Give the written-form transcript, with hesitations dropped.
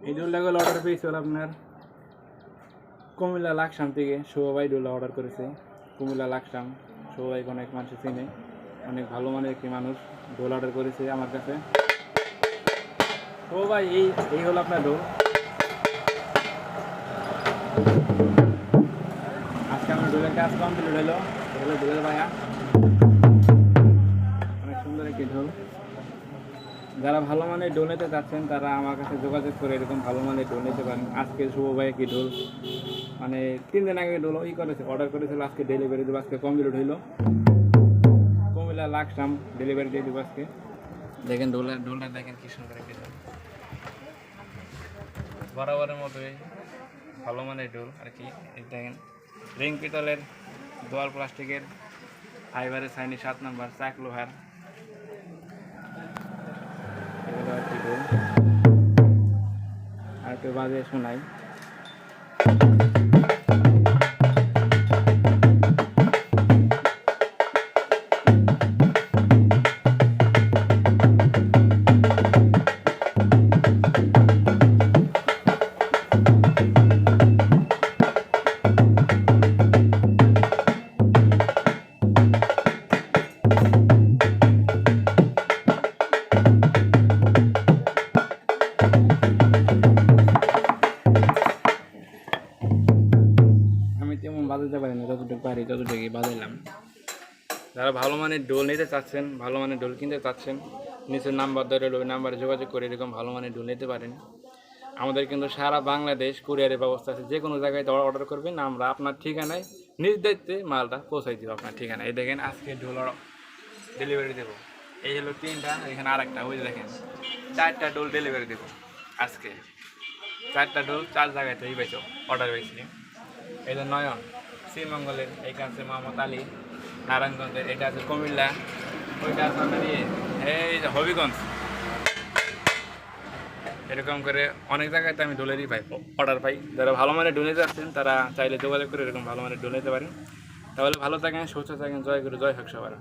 এই ডোলটা অর্ডার পেয়েছিল আপনার কুমিল্লা লাকসাম থেকে। শুভ ভাই ডোলটা অর্ডার করেছে কুমিল্লা লাকসাম। শুভ ভাইকে অনেক মানুষ চিনে, অনেক ভালো মানের একটি মানুষ ডোল অর্ডার করেছে আমার কাছে। শুভ ভাই এই হলো আপনার ডোল। আজকে আমার ডোলের কাজ কমপ্লিট হলো। হলো ডোলের ভাইয়া, অনেক সুন্দর একটি ঢোল। যারা ভালো মানের ডোল নিতে চাচ্ছেন তারা আমার কাছে যোগাযোগ করে এরকম ভালো মানের ডোল নিতে পারেন। আজকে শুভ ভাই একটি ঢোল মানে 3 দিন আগে ডোল করেছে, অর্ডার করেছিল। আজকে ডেলিভারি দেবো, আজকে কমপ্লিট হইলো। কুমিল্লা লাকসাম ডেলিভারি দিয়ে দেবো আজকে। দেখেন ডোলটা দেখেন কি সুন্দর একটি ডোল, বরাবরের মতোই ভালো মানের ডোল আর কি। দেখেন রিং পিতলের, দোয়াল প্লাস্টিকের, ফাইবারের সাইনি 7 নম্বর, চাক লোহার। এগুলো একটি ডোল। আর একটু বাজে শোনাই। আমি তেমন বাজাতে পারি না, যতটুকু পারি ততটুকুই বাজাইলাম। যারা ভালো মানের ডোল নিতে চাচ্ছেন, ভালো মানের ডোল কিনতে চাচ্ছেন, নিচের নাম্বার ধরে ওই নাম্বারে যোগাযোগ করে এরকম ভালো মানের ডোল নিতে পারেন। আমাদের কিন্তু সারা বাংলাদেশ কুরিয়ারের ব্যবস্থা আছে। যে কোনো জায়গায় অর্ডার করবেন, আমরা আপনার ঠিকানায় নিজ দায়িত্বে মালটা পৌঁছাই দেবো আপনার ঠিকানায়। এই দেখেন আজকে ডোল ডেলিভারি দেবো। এই হলো 3টা, এখানে আরেকটা, ওই দেখেন 4টা ডোল ডেলিভারি দেবো আজকে। 4টা ডোল 4 জায়গায় তৈরি পেয়েছ অর্ডার পেয়েছি। এই যে নয়ন শ্রীমঙ্গলের, এইটা আছে মোহাম্মদ আলী নারায়ণগঞ্জের, এটা আছে কুমিল্লা, ওইটা আছে আপনার এই যে হবিগঞ্জ। এরকম করে অনেক জায়গায় তো আমি ডোলেরই পাই, অর্ডার পাই। যারা ভালো মানের ডোল নিতে আসছেন তারা চাইলে যোগাযোগ করে এরকম ভালো মানের ডোল নিতে পারেন। তাহলে ভালো থাকেন, সুস্থ থাকেন। জয় গুরু, জয় হোক সবার।